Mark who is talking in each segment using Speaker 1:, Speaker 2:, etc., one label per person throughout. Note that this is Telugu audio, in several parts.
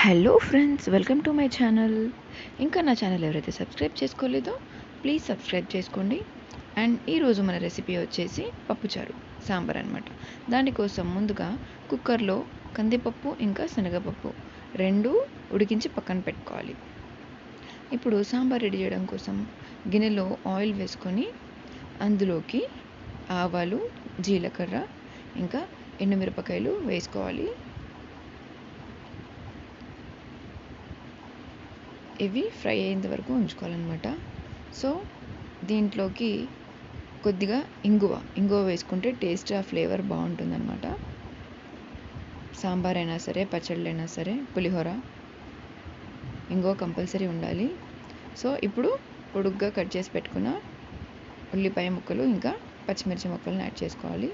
Speaker 1: Hello friends, welcome to my channel. ఇంకా నా ఛానల్ ఎవరైతే సబ్స్క్రైబ్ చేసుకోలేదో ప్లీజ్ సబ్స్క్రైబ్ చేసుకోండి. అండ్ ఈరోజు మన రెసిపీ వచ్చేసి పప్పుచారు సాంబార్ అనమాట. దానికోసం ముందుగా కుక్కర్లో కందిపప్పు ఇంకా శనగపప్పు రెండు ఉడికించి పక్కన పెట్టుకోవాలి. ఇప్పుడు సాంబార్ రెడీ చేయడం కోసం గిన్నెలో ఆయిల్ వేసుకొని అందులోకి ఆవాలు, జీలకర్ర ఇంకా ఎండుమిరపకాయలు వేసుకోవాలి. ఇవి ఫ్రై అయ్యేంత వరకు ఉంచుకోవాలన్నమాట. సో దీంట్లోకి కొద్దిగా ఇంగువ వేసుకుంటే టేస్ట్, ఆ ఫ్లేవర్ బాగుంటుందన్నమాట. సాంబార్ అయినా సరే, పచ్చళ్ళైనా సరే, పులిహోర ఇంగువ కంపల్సరీ ఉండాలి. సో ఇప్పుడు పొడుగ్గా కట్ చేసి పెట్టుకున్న ఉల్లిపాయ ముక్కలు ఇంకా పచ్చిమిర్చి ముక్కలను యాడ్ చేసుకోవాలి.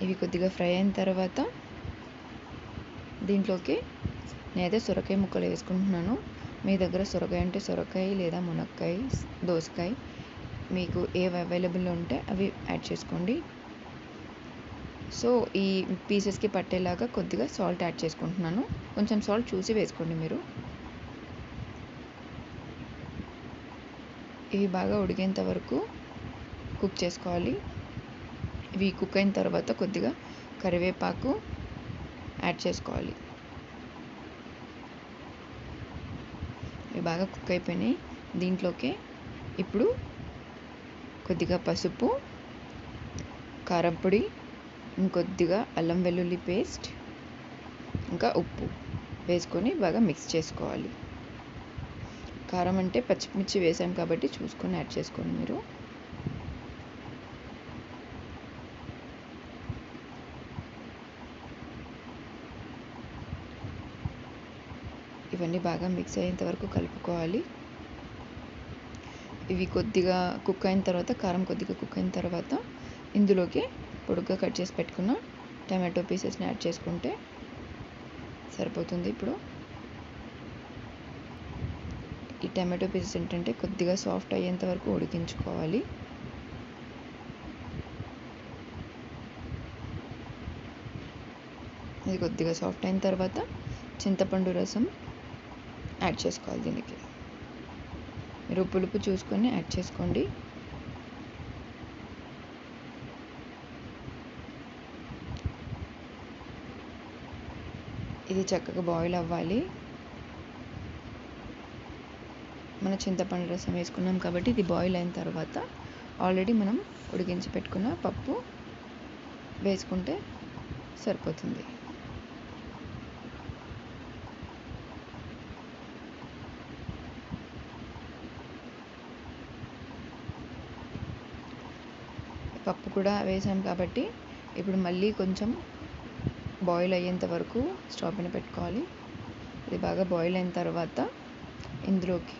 Speaker 1: ఇవి కొద్దిగా ఫ్రై అయిన తర్వాత దీంట్లోకి నేనైతే సొరకాయ ముక్కలు వేసుకుంటున్నాను. మీ దగ్గర సొరకాయ అంటే సొరకాయ, లేదా మునక్కాయ, దోసకాయ మీకు ఏవి అవైలబుల్లో ఉంటే అవి యాడ్ చేసుకోండి. సో ఈ పీసెస్కి పట్టేలాగా కొద్దిగా సాల్ట్ యాడ్ చేసుకుంటున్నాను. కొంచెం సాల్ట్ చూసి వేసుకోండి మీరు. ఇవి బాగా ఉడికేంత వరకు కుక్ చేసుకోవాలి. ఇవి కుక్ అయిన తర్వాత కొద్దిగా కరివేపాకు యాడ్ చేసుకోవాలి. ఇవి బాగా కుక్ అయిపోయినాయి. దీంట్లోకి ఇప్పుడు కొద్దిగా పసుపు, కారం పొడి, ఇంకొద్దిగా అల్లం వెల్లుల్లి పేస్ట్, ఇంకా ఉప్పు వేసుకొని బాగా మిక్స్ చేసుకోవాలి. కారం అంటే పచ్చిమిర్చి వేసాం కాబట్టి చూసుకొని యాడ్ చేసుకోండి మీరు. ఇవన్నీ బాగా మిక్స్ అయ్యేంత వరకు కలుపుకోవాలి. ఇవి కొద్దిగా కుక్ అయిన తర్వాత, కారం కొద్దిగా కుక్ అయిన తర్వాత ఇందులోకి పొడుగ్గా కట్ చేసి పెట్టుకున్న టమాటో పీసెస్ని యాడ్ చేసుకుంటే సరిపోతుంది. ఇప్పుడు ఈ టమాటో పీసెస్ ఏంటంటే కొద్దిగా సాఫ్ట్ అయ్యేంత వరకు ఉడికించుకోవాలి. ఇది కొద్దిగా సాఫ్ట్ అయిన తర్వాత చింతపండు రసం యాడ్ చేసుకోవాలి. దీనికి మీరు పులుపు చూసుకొని యాడ్ చేసుకోండి. ఇది చక్కగా బాయిల్ అవ్వాలి. మన చింతపండు రసం వేసుకున్నాం కాబట్టి ఇది బాయిల్ అయిన తర్వాత ఆల్రెడీ మనం ఉడికించి పెట్టుకున్న పప్పు వేసుకుంటే సరిపోతుంది. పప్పు కూడా వేసాం కాబట్టి ఇప్పుడు మళ్ళీ కొంచెం బాయిల్ అయ్యేంత వరకు స్టవ్ పైన పెట్టుకోవాలి. ఇది బాగా బాయిల్ అయిన తర్వాత ఇందులోకి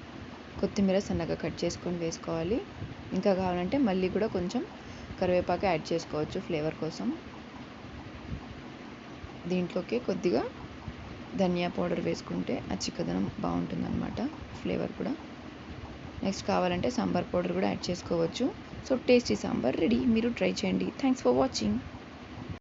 Speaker 1: కొత్తిమీర సన్నగా కట్ చేసుకొని వేసుకోవాలి. ఇంకా కావాలంటే మళ్ళీ కూడా కొంచెం కరివేపాకు యాడ్ చేసుకోవచ్చు ఫ్లేవర్ కోసం. దీంట్లోకి కొద్దిగా ధనియా పౌడర్ వేసుకుంటే ఆ చిక్కదనం బాగుంటుందన్నమాట, ఫ్లేవర్ కూడా. నెక్స్ట్ కావాలంటే సాంబార్ పౌడర్ కూడా యాడ్ చేసుకోవచ్చు. So tasty sambar ready. మీరు ట్రై చేయండి. Thanks for watching.